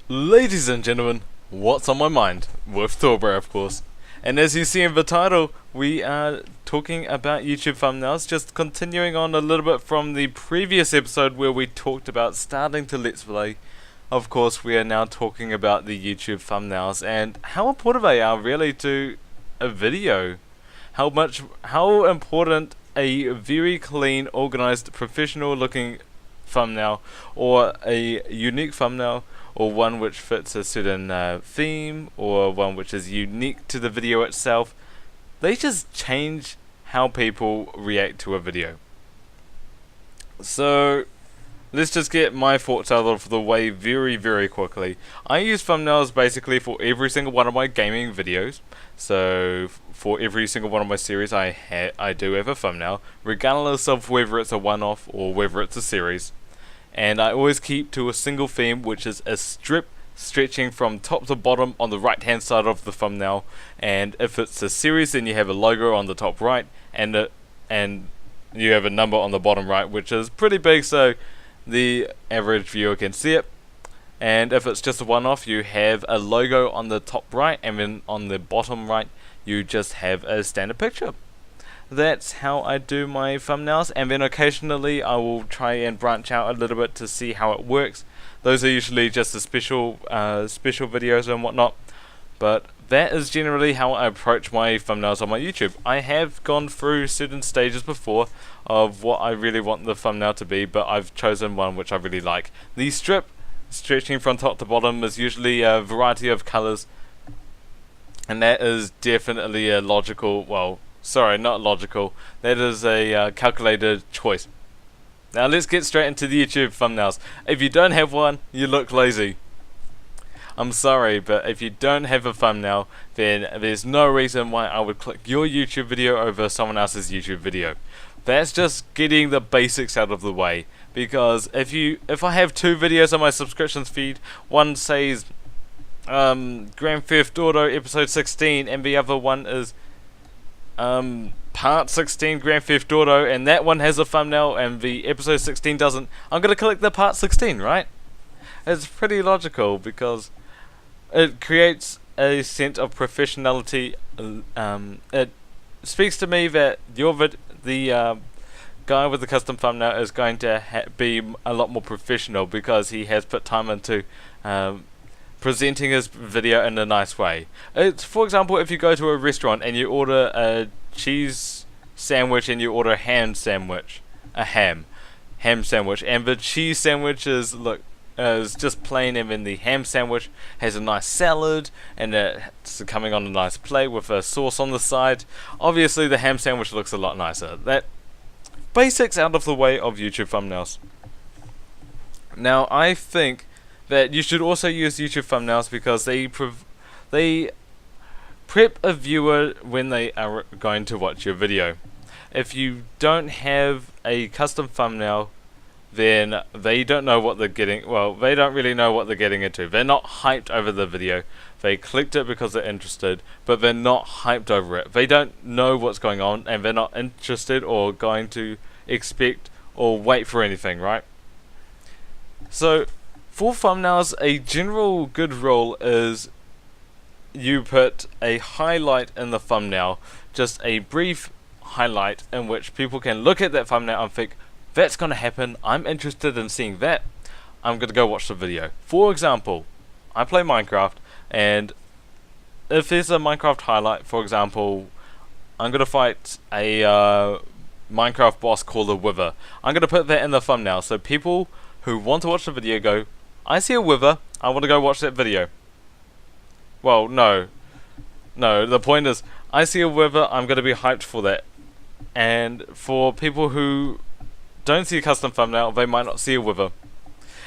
Ladies and gentlemen, what's on my mind? With torbray, of course. And as you see in the title, we are talking about YouTube thumbnails, just continuing on a little bit from the previous episode where we talked about starting to Let's Play. Of course, we are now talking about the YouTube thumbnails and how important they are really to a video. How important a very clean, organized, professional looking thumbnail or a unique thumbnail or one which fits a certain theme or one which is unique to the video itself, they just change how people react to a video. So let's just get my thoughts out of the way very quickly. I use thumbnails basically for every single one of my gaming videos. So for every single one of my series I do have a thumbnail, regardless of whether it's a one-off or whether it's a series. And I always keep to a single theme, which is a strip stretching from top to bottom on the right hand side of the thumbnail. And if it's a series, then you have a logo on the top right and you have a number on the bottom right, which is pretty big so the average viewer can see it. And if it's just a one-off, you have a logo on the top right, and then on the bottom right you just have a standard picture. That's how I do my thumbnails, and then occasionally I will try and branch out a little bit to see how it works. Those are usually just the special videos and whatnot, but that is generally how I approach my thumbnails on my YouTube. I have gone through certain stages before of what I really want the thumbnail to be, but I've chosen one which I really like. The strip stretching from top to bottom is usually a variety of colors, and that is definitely a logical, well, sorry, not logical. That is a calculated choice. Now let's get straight into the YouTube thumbnails. If you don't have one, you look lazy. I'm sorry, but if you don't have a thumbnail, then there's no reason why I would click your YouTube video over someone else's YouTube video. That's just getting the basics out of the way. Because if I have two videos on my subscriptions feed, one says Grand Theft Auto episode 16 and the other one is part 16 Grand Theft Auto, and that one has a thumbnail and the episode 16 doesn't, I'm gonna click the part 16, right? It's pretty logical because it creates a sense of professionality. It speaks to me that the guy with the custom thumbnail is going to be a lot more professional because he has put time into presenting his video in a nice way. It's, for example, if you go to a restaurant and you order a cheese sandwich and you order a ham sandwich, ham sandwich, and the cheese sandwich is just plain, and then the ham sandwich has a nice salad and it's coming on a nice plate with a sauce on the side. Obviously the ham sandwich looks a lot nicer. That basics out of the way of YouTube thumbnails. Now I think that you should also use YouTube thumbnails because they prep a viewer when they are going to watch your video. If you don't have a custom thumbnail, then they don't know what they're getting. Well, they don't really know what they're getting into. They're not hyped over the video. They clicked it because they're interested, but they're not hyped over it. They don't know what's going on, and they're not interested or going to expect or wait for anything, right? So for thumbnails, a general good rule is you put a highlight in the thumbnail, just a brief highlight in which people can look at that thumbnail and think, that's going to happen, I'm interested in seeing that, I'm going to go watch the video. For example, I play Minecraft, and if there's a Minecraft highlight, for example, I'm going to fight a Minecraft boss called the Wither. I'm going to put that in the thumbnail so people who want to watch the video go, I see a Wither, I want to go watch that video. Well, no, the point is, I see a Wither, I'm going to be hyped for that. And for people who don't see a custom thumbnail, they might not see a Wither.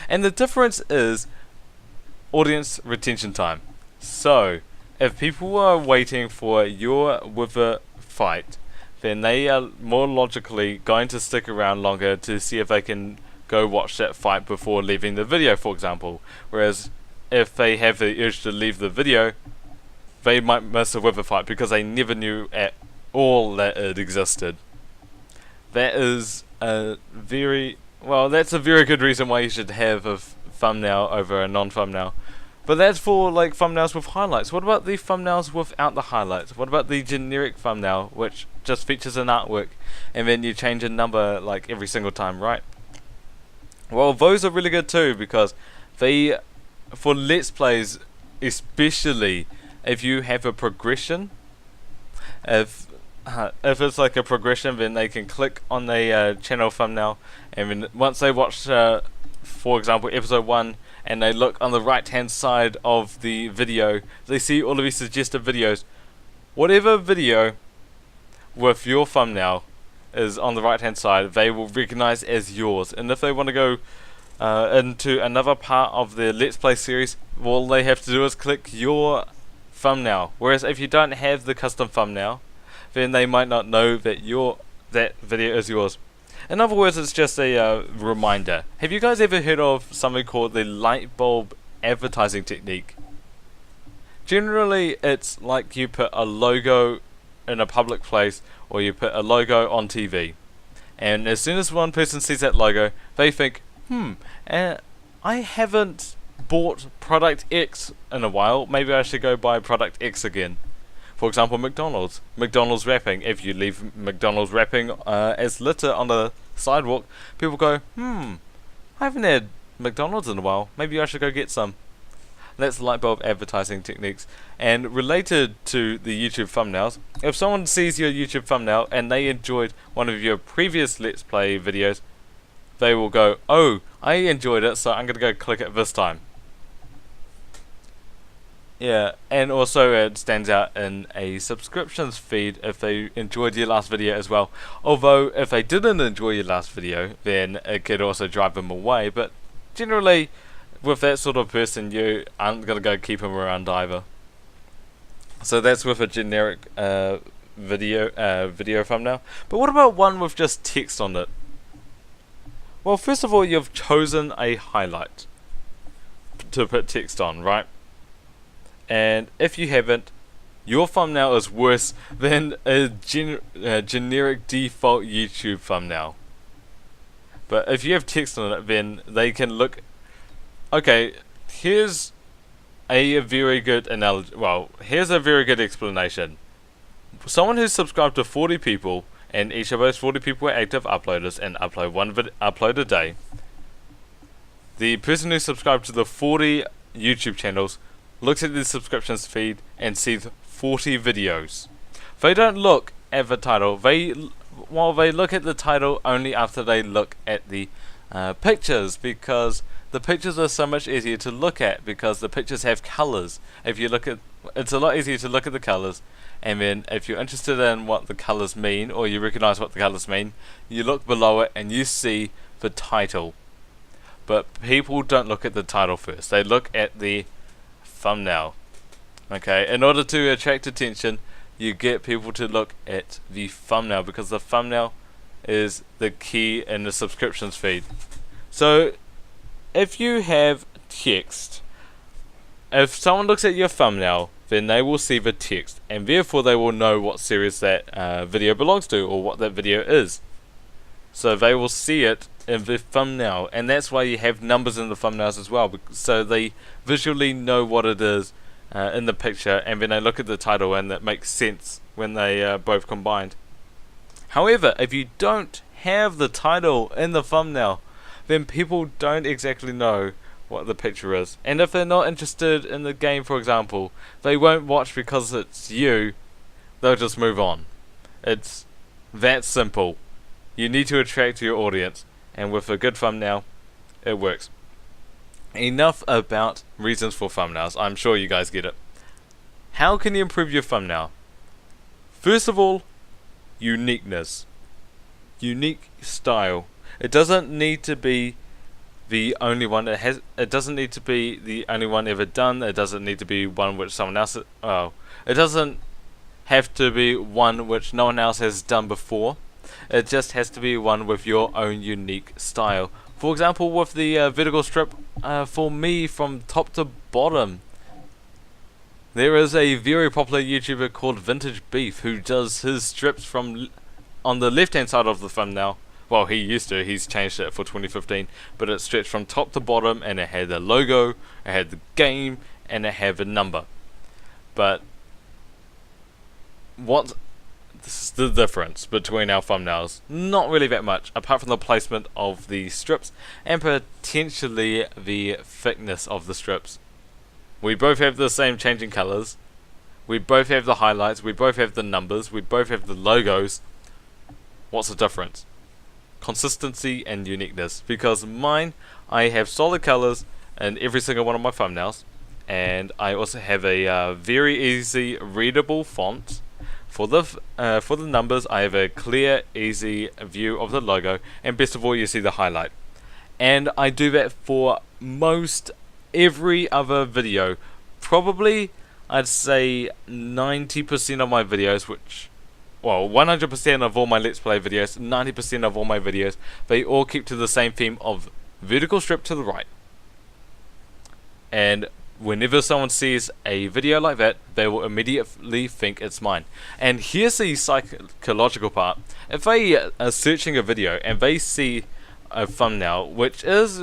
And the difference is audience retention time. So if people are waiting for your Wither fight, then they are more logically going to stick around longer to see if they can go watch that fight before leaving the video, for example. Whereas if they have the urge to leave the video, they might miss a Wither fight because they never knew at all that it existed. That is a very, well, that's a very good reason why you should have a thumbnail over a non-thumbnail. But that's for like thumbnails with highlights. What about the thumbnails without the highlights? What about the generic thumbnail which just features an artwork and then you change a number like every single time, right? Well, those are really good too, because they, for Let's Plays especially, if you have a progression, if it's like a progression, then they can click on the channel thumbnail, and then once they watch, for example, episode 1, and they look on the right hand side of the video, they see all of these suggested videos. Whatever video with your thumbnail is on the right hand side, they will recognize as yours. And if they want to go into another part of the Let's Play series, all they have to do is click your thumbnail. Whereas if you don't have the custom thumbnail, then they might not know that that video is yours. In other words, it's just a reminder. Have you guys ever heard of something called the light bulb advertising technique? Generally, it's like you put a logo in a public place, or you put a logo on TV, and as soon as one person sees that logo, they think, I haven't bought product X in a while, maybe I should go buy product X again. For example, McDonald's wrapping. If you leave McDonald's wrapping as litter on the sidewalk, people go, I haven't had McDonald's in a while, maybe I should go get some. That's light bulb advertising techniques. And related to the YouTube thumbnails, if someone sees your YouTube thumbnail and they enjoyed one of your previous Let's Play videos, they will go, oh, I enjoyed it, so I'm going to go click it this time. Yeah, and also it stands out in a subscriptions feed if they enjoyed your last video as well. Although, if they didn't enjoy your last video, then it could also drive them away. But generally, with that sort of person, you aren't going to go keep them around either. So that's with a generic video thumbnail. But what about one with just text on it? Well, first of all, you've chosen a highlight to put text on, right? And if you haven't, your thumbnail is worse than a generic default YouTube thumbnail. But if you have text on it, then they can look. Okay, here's a very good analogy. Well, here's a very good explanation. Someone who's subscribed to 40 people, and each of those 40 people are active uploaders and upload one upload a day. The person who subscribed to the 40 YouTube channels looks at the subscriptions feed and sees 40 videos. They don't look at the title. They look at the title only after they look at the pictures, because the pictures are so much easier to look at, because the pictures have colors. If you look at, it's a lot easier to look at the colors, and then if you're interested in what the colors mean, or you recognize what the colors mean, you look below it and you see the title. But people don't look at the title first. They look at the thumbnail. Okay, in order to attract attention, you get people to look at the thumbnail, because the thumbnail is the key in the subscriptions feed. So if you have text, if someone looks at your thumbnail, then they will see the text, and therefore they will know what series that video belongs to, or what that video is. So they will see it in the thumbnail, and that's why you have numbers in the thumbnails as well, so they visually know what it is in the picture, and then they look at the title and that makes sense when they both combined. However, if you don't have the title in the thumbnail, then people don't exactly know what the picture is, and if they're not interested in the game, for example, they won't watch because it's you, they'll just move on. It's that simple. You need to attract your audience, and with a good thumbnail, it works. Enough about reasons for thumbnails. I'm sure you guys get it. How can you improve your thumbnail? First of all, uniqueness. Unique style. It doesn't need to be the only one. It doesn't need to be the only one ever done. It doesn't need to be one which someone else. It doesn't have to be one which no one else has done before. It just has to be one with your own unique style. For example, with the vertical strip, for me, from top to bottom, there is a very popular YouTuber called Vintage Beef who does his strips from on the left hand side of the thumbnail. Well, he used to, he's changed it for 2015, but it stretched from top to bottom, and it had the logo, it had the game, and have a number. But what this is the difference between our thumbnails? Not really that much, apart from the placement of the strips and potentially the thickness of the strips. We both have the same changing colors. We both have the highlights. We both have the numbers. We both have the logos. What's the difference? Consistency and uniqueness. Because mine, I have solid colors in every single one of my thumbnails, and I also have a very easy readable font. For the numbers, I have a clear, easy view of the logo, and best of all, you see the highlight. And I do that for most every other video. Probably, I'd say 90% of my videos, well, 100% of all my Let's Play videos, 90% of all my videos, they all keep to the same theme of vertical strip to the right. And whenever someone sees a video like that, they will immediately think it's mine. And here's the psychological part. If they are searching a video and they see a thumbnail which is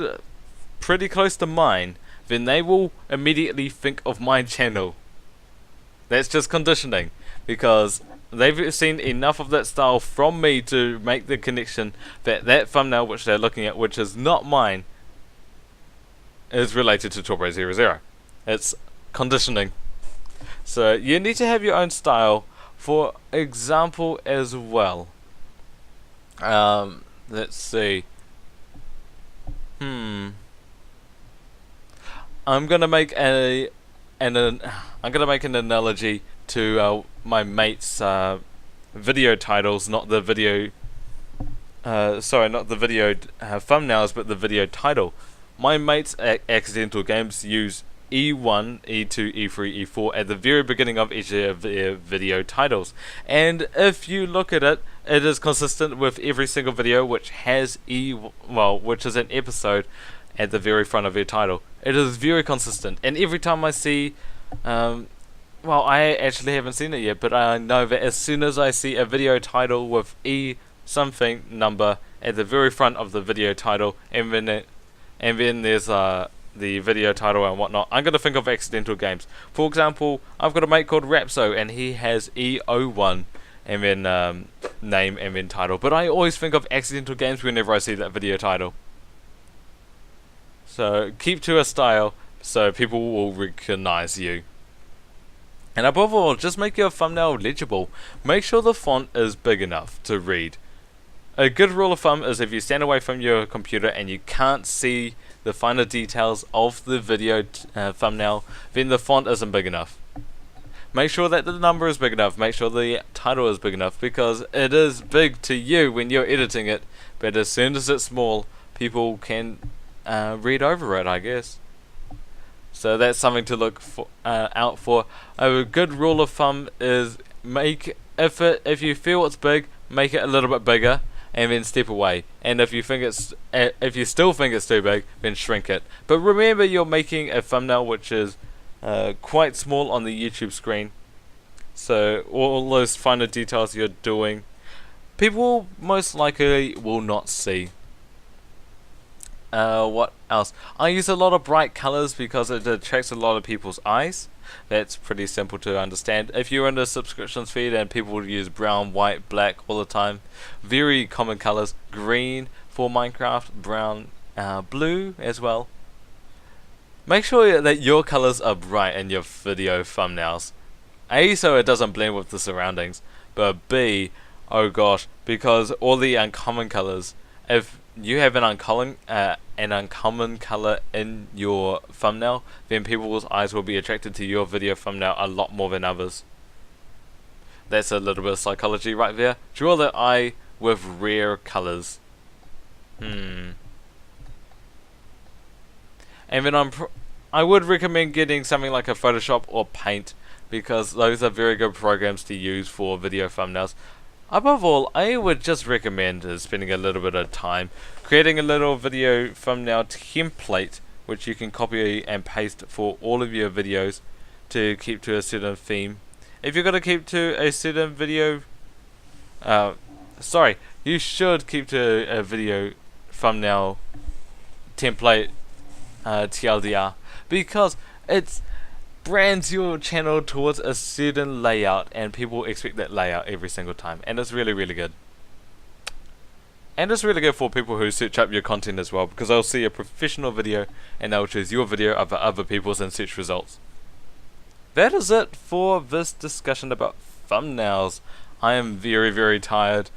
pretty close to mine, then they will immediately think of my channel. That's just conditioning, because they've seen enough of that style from me to make the connection that that thumbnail which they're looking at, which is not mine, is related to torbray 00. It's conditioning. So you need to have your own style. For example as well, let's see. I'm gonna make an analogy to my mate's video titles, not the video. Not the video thumbnails, but the video title. My mate's Accidental Games use E1, E2, E3, E4 at the very beginning of each of their video titles, and if you look at it, it is consistent with every single video which has which is an episode at the very front of their title. It is very consistent, and every time I see, I actually haven't seen it yet, but I know that as soon as I see a video title with E something number at the very front of the video title, and then there's the video title and whatnot, I'm going to think of Accidental Games. For example, I've got a mate called Rapso, and he has E01 and then name and then title, but I always think of Accidental Games whenever I see that video title. So keep to a style so people will recognize you. And above all, just make your thumbnail legible. Make sure the font is big enough to read. A good rule of thumb is if you stand away from your computer and you can't see the finer details of the video thumbnail, then the font isn't big enough. Make sure that the number is big enough. Make sure the title is big enough, because it is big to you when you're editing it, but as soon as it's small, people can read over it, I guess. So that's something to look out for. A good rule of thumb is if you feel it's big, make it a little bit bigger, and then step away. And if you still think it's too big, then shrink it. But remember, you're making a thumbnail which is quite small on the YouTube screen, so all those finer details you're doing, people most likely will not see. What else? I use a lot of bright colors because it attracts a lot of people's eyes. That's pretty simple to understand. If you're in the subscriptions feed and people use brown, white, black all the time, very common colors. Green for Minecraft, brown, blue as well. Make sure that your colors are bright in your video thumbnails. A, so it doesn't blend with the surroundings, but B, oh gosh, because all the uncommon colors, if you have an uncommon color in your thumbnail, then people's eyes will be attracted to your video thumbnail a lot more than others. That's a little bit of psychology right there. Draw the eye with rare colors. And then I would recommend getting something like a Photoshop or Paint, because those are very good programs to use for video thumbnails. Above all, I would just recommend spending a little bit of time creating a little video thumbnail template which you can copy and paste for all of your videos to keep to a certain theme. If you're going to keep to a certain video, you should keep to a video thumbnail template TLDR, because brands your channel towards a certain layout, and people expect that layout every single time, and it's really, really good. And it's really good for people who search up your content as well, because they'll see a professional video and they'll choose your video over other people's in search results. That is it for this discussion about thumbnails. I am very, very tired.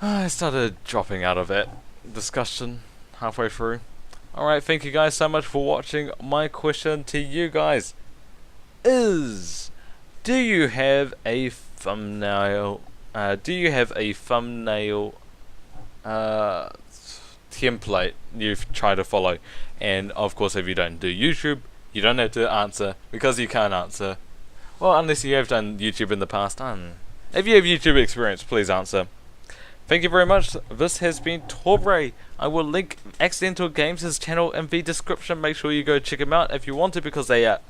I started dropping out of that discussion halfway through. Alright, thank you guys so much for watching. My question to you guys is, do you have a thumbnail template you try to follow? And of course, if you don't do YouTube, you don't have to answer, because you can't answer. Well, unless you have done YouTube in the past. If you have YouTube experience, please answer. Thank you very much. This has been torbray. I will link Accidental Games' channel in the description. Make sure you go check them out if you want to, because they are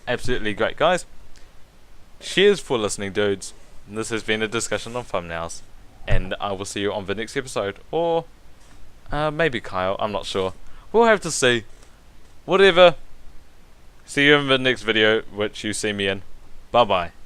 absolutely great guys. Cheers for listening, dudes. This has been a discussion on thumbnails, and I will see you on the next episode, or maybe Kyle, I'm not sure. We'll have to see. Whatever. See you in the next video, which you see me in. Bye bye.